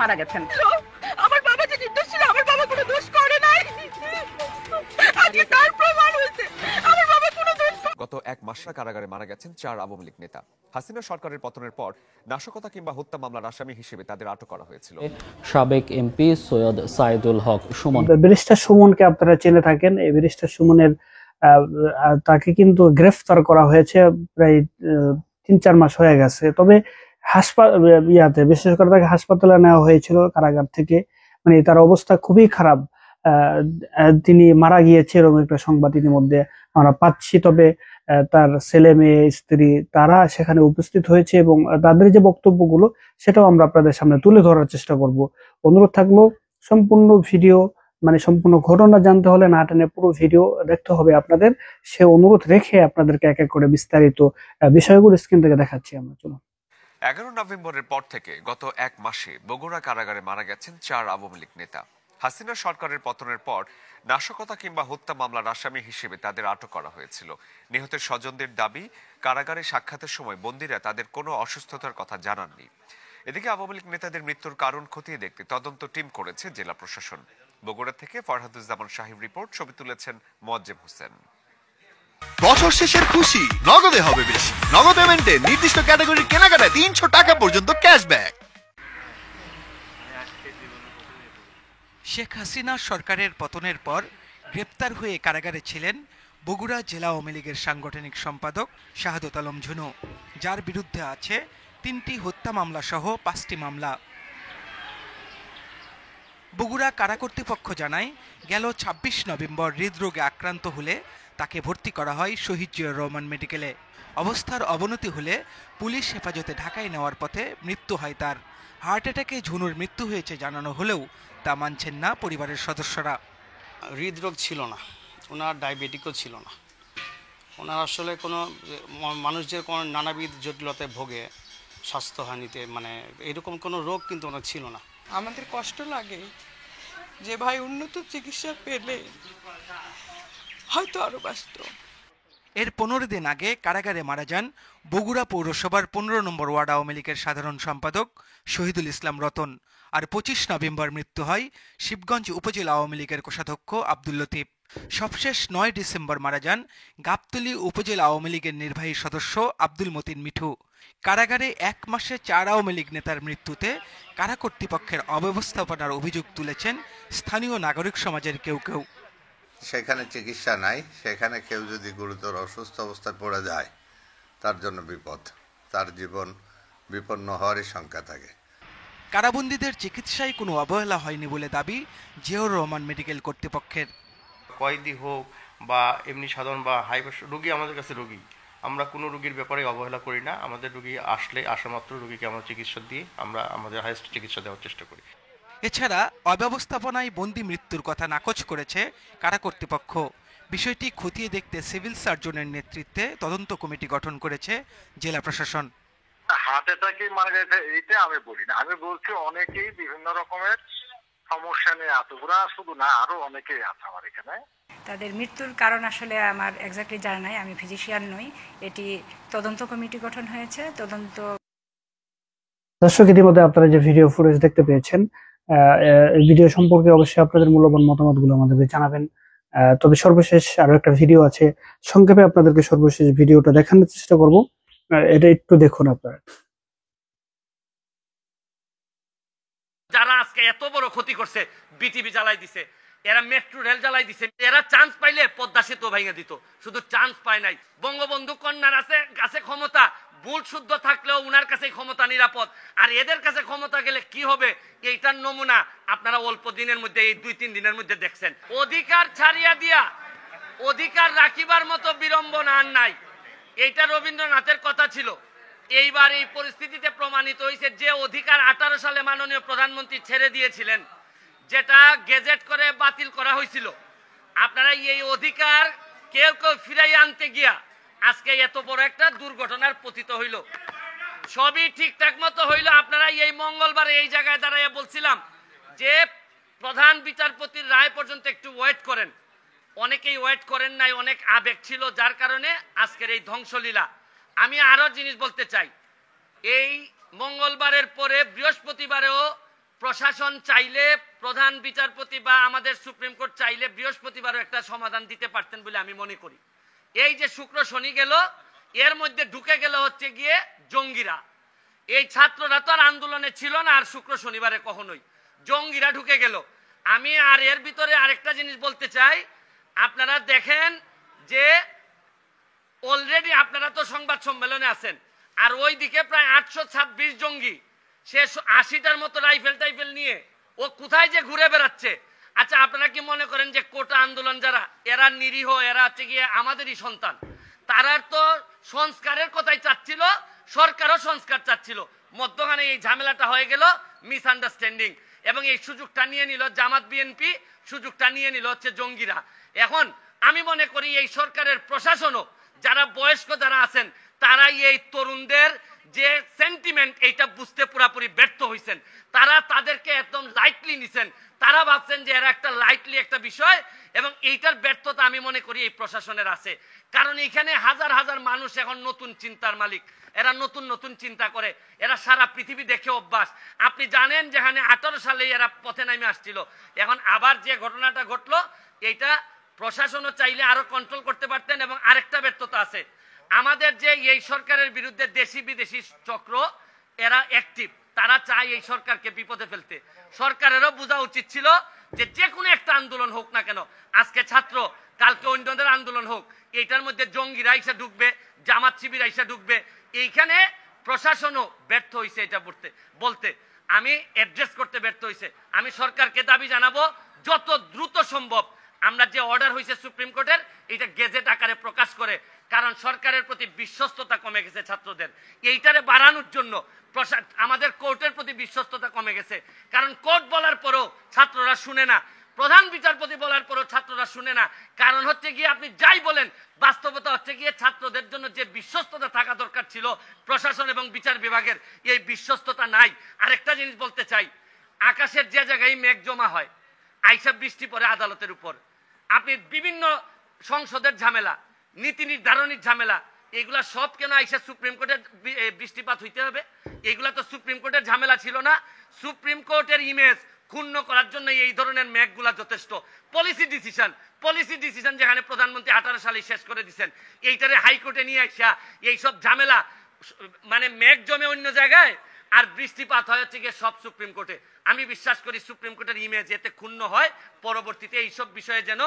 মারা গেছেন। আমার বাবা যে নির্দোষ ছিল, আমার বাবা কোনো দোষ করে নাই। আজকে তার প্রমাণ হয়েছে আমার বাবা কোনো দোষ। গত এক মাস কারাগারে মারা গেছেন 4 আওয়ামী লীগ নেতা। হাসিনা সরকারের পতনের পর নাশকতা কিংবা হত্যা মামলার আসামি হিসেবে তাদের আটক করা হয়েছিল। সাবেক এমপি সৈয়দ সাইদুল হক সুমন। ব্যারিস্টার সুমনকে আপনারা চিনে থাকেন। এই ব্যারিস্টার সুমনের তাকে কিন্তু গ্রেফতার করা হয়েছে প্রায় 3-4 মাস হয়ে গেছে। তবে বিশেষ করে তাকে হাসপাতালে নেওয়া হয়েছিল কারাগার থেকে। মানে তার অবস্থা খুবই খারাপ। তিনি মারা গিয়েছে এরকম একটা সংবাদ ইতিমধ্যে আমরা পাচ্ছি। তবে তার ছেলে মেয়ে স্ত্রী তারা সেখানে উপস্থিত হয়েছে এবং তাদের যে বক্তব্যগুলো সেটাও আমরা আপনাদের সামনে তুলে ধরার চেষ্টা করব। অনুরোধ থাকলো সম্পূর্ণ ভিডিও মানে সম্পূর্ণ ঘটনা জানতে হলে না টেনে পুরো ভিডিও দেখতে হবে আপনাদের। সে অনুরোধ রেখে আপনাদেরকে এক এক করে বিস্তারিত বিষয়গুলো স্ক্রিন থেকে দেখাচ্ছি আমরা। চলুন। 11 নভেম্বরের পর থেকে গত এক মাসে বগুড়া কারাগারে মারা গেছেন 4 আওয়ামী লীগ নেতা। হাসিনা সরকারের পতনের পর নাশকতা কিংবা হত্যা মামলার আসামি হিসেবে তাদের আটক করা হয়েছিল। নিহতের স্বজনদের দাবি, কারাগারে সাক্ষাতের সময় বন্দীরা তাদের কোনো অসুস্থতার কথা জানাননি। এদিকে আওয়ামী লীগ নেতাদের মৃত্যুর কারণ খতিয়ে দেখতে তদন্ত টিম করেছে জেলা প্রশাসন। বগুড়া থেকে ফরহাদুজ্জামান সাহিব রিপোর্ট, ছবি তুলেছেন মোয়াজ্জেম হোসেন। বছর শেষের খুশি নগদে হবে বেশি। নগদ পেমেন্টে নির্দিষ্ট ক্যাটাগরির কেনাকাটায় 300 টাকা পর্যন্ত ক্যাশব্যাক। শেখ হাসিনা সরকারের পতনের পর গ্রেপ্তার হয়ে কারাগারে ছিলেন বগুড়া জেলা আওয়ামী লীগের সাংগঠনিক সম্পাদক শাহাদত আলম ঝুনু, যার বিরুদ্ধে আছে 3টি হত্যা মামলা সহ 5টি মামলা। বগুড়া কারা কর্তৃপক্ষ জানায়, গেল 26 নভেম্বর হৃদরোগে আক্রান্ত হলে তাকে ভর্তি করা হয় শহীদ জিয়াউর রহমান মেডিকেলে। অবস্থার অবনতি হলে পুলিশ হেফাজতে ঢাকায় নেওয়ার পথে মৃত্যু হয় তার। হার্ট অ্যাটাকে ঝুনুর মৃত্যু হয়েছে জানানো হলেও তা মানছেন না পরিবারের সদস্যরা। হৃদরোগ ছিল না, ওনার ডায়াবেটিকও ছিল না। ওনার আসলে কোনো মানুষ যে কোনো নানাবিধ জটিলতায় ভোগে, স্বাস্থ্যহানিতে, মানে এরকম কোনো রোগ কিন্তু ওনার ছিল না। আমাদের কষ্ট লাগে যে ভাই উন্নত চিকিৎসা পেলে হয়তো আরো বাঁচত। এর 15 দিন আগে কারাগারে মারা যান বগুড়া পৌরসভার 15 নম্বর ওয়ার্ড আওয়ামী লীগের সাধারণ সম্পাদক শহীদুল ইসলাম রতন। আর 25 নভেম্বর মৃত্যু হয় শিবগঞ্জ উপজেলা আওয়ামী লীগের কোষাধ্যক্ষ আব্দুল লতিফ। সবশেষ 9 ডিসেম্বর মারা যান গাবতলী উপজেলা আওয়ামী লীগের নির্বাহী সদস্য আব্দুল মতিন মিঠু। কারাগারে এক মাসে 4 আওয়ামী লীগ নেতার মৃত্যুতে কারা কর্তৃপক্ষের অব্যবস্থাপনার অভিযোগ তুলেছেন স্থানীয় নাগরিক সমাজের কেউ কেউ। সেখানে চিকিৎসা নাই, সেখানে কেউ যদি গুরুতর অসুস্থ অবস্থায় পড়ে যায় তার জন্য বিপদ, তার জীবন বিপন্ন হওয়ারই শঙ্কা থাকে। কারাবন্দীদের চিকিৎসায় কোনো অবহেলা হয়নি বলে দাবি জিয়াউর রহমান মেডিকেল কর্তৃপক্ষের। কয়েদি হোক বা এমনি সাধারণ বা হাই প্রেশার রোগী আমাদের কাছে রোগী, আমরা কোনো রোগীর ব্যাপারে অবহেলা করি না। আমাদের রোগী আসলে আসামাত্র রোগীকে আমরা চিকিৎসা দিয়ে আমরা আমাদের হাইয়েস্ট চিকিৎসা দেওয়ার চেষ্টা করি। এছাড়া অব্যবস্থাপনায় বন্দি মৃত্যুর কথা নাকচ করেছে কারা কর্তৃপক্ষ। বিষয়টি খতিয়ে দেখতে সিভিল সার্জনের নেতৃত্বে তদন্ত কমিটি গঠন করেছে জেলা প্রশাসন। হার্ট অ্যাটাকে মারা গেছে এইটা আমি বলি না, আমি বলছি অনেকেই বিভিন্ন রকমের সমস্যা নিয়ে আছে। ওরা শুধু না, আরো অনেকেই আছে আমার এখানে। তাদের মৃত্যুর কারণ আসলে আমার এক্স্যাক্টলি জানা নাই, আমি ফিজিশিয়ান নই। এটি তদন্ত কমিটি গঠন হয়েছে। তদন্ত দর্শক, ইতিমধ্যে আপনারা যে ভিডিও ফুটেজ দেখতে পেয়েছেন, এই ভিডিও সম্পর্কে অবশ্যই আপনাদের মূল্যবান মতামতগুলো আমাদেরকে জানাবেন। তবে সর্বশেষ আরো একটা ভিডিও আছে, সংক্ষেপে আপনাদেরকে সর্বশেষ ভিডিওটা দেখানোর চেষ্টা করব। এটা একটু দেখুন আপনারা। যারা আজকে এত বড় ক্ষতি করছে, বিটিভি জ্বালাই দিছে, এরা মেট্রো রেল জ্বালাই দিছে, এরা চান্স পাইলে পদ্মা সেতু ভেঙে দিত, শুধু চান্স পায় নাই। বঙ্গবন্ধু কন্যার কাছে ক্ষমতা বুট শুদ্ধ থাকলেও উনার কাছে ক্ষমতা নিরাপদ, আর এদের কাছে ক্ষমতা গেলে কি হবে এইটার নমুনা আপনারা অল্প দিনের মধ্যে, এই 2-3 দিনের মধ্যে দেখছেন। অধিকার ছাড়িয়া দিয়া অধিকার রাখিবার মতো বিড়ম্বনা আর নাই, এইটা রবীন্দ্রনাথের কথা ছিল। এইবার এই পরিস্থিতিতে প্রমাণিত হয়েছে যে অধিকার 18 সালে মাননীয় প্রধানমন্ত্রী ছেড়ে দিয়েছিলেন, যেটা গেজেট করে বাতিল করা হয়েছিল, আপনারা এই অধিকার কেউ কেউ ফিরাই আনতে গিয়া আজকে এত বড় একটা দুর্ঘটনার পতিত হইল। সবই ঠিকঠাক মতো হইল। আপনারা এই মঙ্গলবারে এই জায়গায় দাঁড়াইয়া বলছিলাম যে প্রধান বিচারপতির রায় পর্যন্ত একটু ওয়েট করেন। অনেকেই ওয়েট করেন নাই, অনেক আবেগ ছিল, যার কারণে আজকের এই ধ্বংসলীলা। আমি আরো জিনিস বলতে চাই, এই মঙ্গলবারের পরে বৃহস্পতিবারেও প্রশাসন চাইলে প্রধান বিচারপতি বা আমাদের সুপ্রিম কোর্ট চাইলে বৃহস্পতিবারও একটা সমাধান দিতে পারতেন বলে আমি মনে করি। এই যে শুক্র শনি গেল, এর মধ্যে ঢুকে গেল হচ্ছে গিয়ে জঙ্গিরা। এই ছাত্ররা তো আর আন্দোলনে ছিল না আর শুক্র শনিবারে কখনোই, জঙ্গিরা ঢুকে গেল। আমি আর এর ভিতরে আরেকটা জিনিস বলতে চাই, আপনারা দেখেন যে অলরেডি আপনারা তো সংবাদ সম্মেলনে আছেন, আর ওইদিকে প্রায় 826 জঙ্গি, সে 80টার মতো রাইফেল নিয়ে ও কোথায় যে ঘুরে বেড়াচ্ছে। আচ্ছা, আপনারা কি মনে করেন যে কোটা আন্দোলন যারা, এরা নিরীহ, এরা হচ্ছে গিয়ে আমাদেরই সন্তান? তারা তো সংস্কারের কথাই চাচ্ছিল, সরকারও সংস্কার চাচ্ছিল, মধ্যখানে এই ঝামেলাটা হয়ে গেল মিসআন্ডারস্ট্যান্ডিং, এবং এই সুযোগটা নিয়ে নিল জামাত বিএনপি, সুযোগটা নিয়ে নিল হচ্ছে জঙ্গিরা। এখন আমি মনে করি এই সরকারের প্রশাসনও, যারা বয়স্ক যারা আছেন, তারাই এই তরুণদের যে সেন্টিমেন্ট এইটা বুঝতে পুরাপুরি ব্যর্থ হয়েছেন। তারা তাদেরকে একদম লাইটলি নিছেন, তারা ভাবছেন যে এরা একটা লাইটলি একটা বিষয়, এবং এইটার ব্যর্থতা আমি মনে করি এই প্রশাসনের আছে। কারণ এখানে হাজার হাজার মানুষ এখন নতুন চিন্তার মালিক, এরা নতুন নতুন চিন্তা করে, এরা সারা পৃথিবী দেখে অভ্যাস। আপনি জানেন যেখানে 18 সালে এরা পথে নামে আসছিল, এখন আবার যে ঘটনাটা ঘটলো, এইটা প্রশাসনও চাইলে আরো কন্ট্রোল করতে পারতেন। এবং আরেকটা ব্যর্থতা আছে, আমাদের যে এই সরকারের বিরুদ্ধে দেশি বিদেশি চক্র, এরা অ্যাক্টিভ, তারা চায় এই সরকারকে বিপদে ফেলতে। সরকারেরও বোঝা উচিত ছিল যে যে কোনো একটা আন্দোলন হোক না কেন, আজকে ছাত্র, কালকে অন্যদের আন্দোলন হোক, এইটার মধ্যে জঙ্গিরা এসে ঢুকবে, জামাত শিবির এসে ঢুকবে। এইখানে প্রশাসনও ব্যর্থ হয়েছে, এটা বলতে আমি অ্যাড্রেস করতে ব্যর্থ হয়েছে। আমি সরকারকে দাবি জানাবো, যত দ্রুত সম্ভব আমরা যে অর্ডার হয়েছে সুপ্রিম কোর্টের, এটা গেজেট আকারে প্রকাশ করে, কারণ সরকারের প্রতি বিশ্বস্ততা কমে গেছে ছাত্রদের। এইটারে বাড়ানোর জন্য আমাদের কোর্টের প্রতি বিশ্বস্ততা কমে গেছে, কারণ কোর্ট বলার পরও ছাত্ররা শুনে না, প্রধান বিচারপতি বলার পরও ছাত্ররা শুনে না। কারণ হচ্ছে গিয়ে আপনি যাই বলেন, বাস্তবতা হচ্ছে গিয়ে ছাত্রদের জন্য যে বিশ্বস্ততা থাকা দরকার ছিল প্রশাসন এবং বিচার বিভাগের, এই বিশ্বস্ততা নাই। আরেকটা জিনিস বলতে চাই, আকাশের যে জায়গায় মেঘ জমা হয়, আইসা বৃষ্টি পড়ে আদালতের উপর। আপনি বিভিন্ন সংসদের ঝামেলা, নীতি নির্ধারণের ঝামেলা, এগুলা সব কেন আইসা সুপ্রিম কোর্টের বৃষ্টিপাত হইতে হবে? এগুলা তো সুপ্রিম কোর্টের ঝামেলা ছিল না। সুপ্রিম কোর্টের ইমেজ ক্ষুণ্ণ করার জন্য এই ধরনের মেঘগুলা যথেষ্ট। পলিসি ডিসিশন যেখানে প্রধানমন্ত্রী 18 সালে শেষ করে দিচ্ছেন, এইটারে হাইকোর্টে নিয়ে আসা এইসব ঝামেলা, মানে মেঘ জমে অন্য জায়গায় আর বৃষ্টিপাত হয় হচ্ছে গিয়ে সব সুপ্রিম কোর্টে। আমি বিশ্বাস করি সুপ্রিম কোর্টের ইমেজ এতে ক্ষুণ্ণ হয়, পরবর্তীতে এইসব বিষয়ে যেন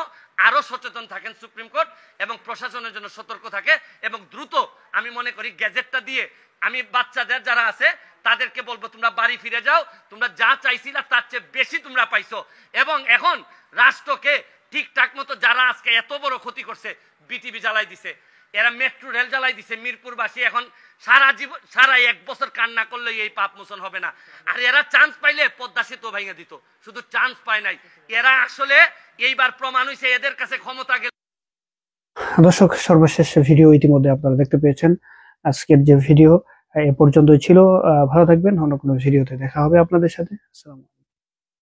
আরো সচেতন থাকেন সুপ্রিম কোর্ট, এবং প্রশাসনের জন্য সতর্ক থাকে, এবং দ্রুত আমি মনে করি গেজেটটা দিয়ে আমি বাচ্চাদের যারা আছে তাদেরকে বলবো, তোমরা বাড়ি ফিরে যাও, তোমরা যা চাইছিলা তার চেয়ে বেশি তোমরা পাইছো। এবং এখন রাষ্ট্রকে ঠিকঠাক মতো, যারা আজকে এত বড় ক্ষতি করছে, বিটিভি জ্বালাই দিছে, এরা মেট্রো রেল জ্বালাই দিছে, মিরপুরবাসী এখন সারা 1 বছর কান্না করলে এই পাপ মোচন হবে না। আর এরা চান্স পাইলে পদ্মা সেতু ভেঙে দিত, শুধু চান্স পায় নাই। এরা আসলে এইবার প্রমাণ হয়েছে এদের কাছে ক্ষমতা গেল। দর্শক, সর্বশেষ ভিডিও ইতিমধ্যে আপনারা দেখতে পেয়েছেন। আজকের যে ভিডিও এ পর্যন্তই ছিল। ভালো থাকবেন, অন্য কোনো ভিডিওতে দেখা হবে আপনাদের সাথে। আসসালামু আলাইকুম।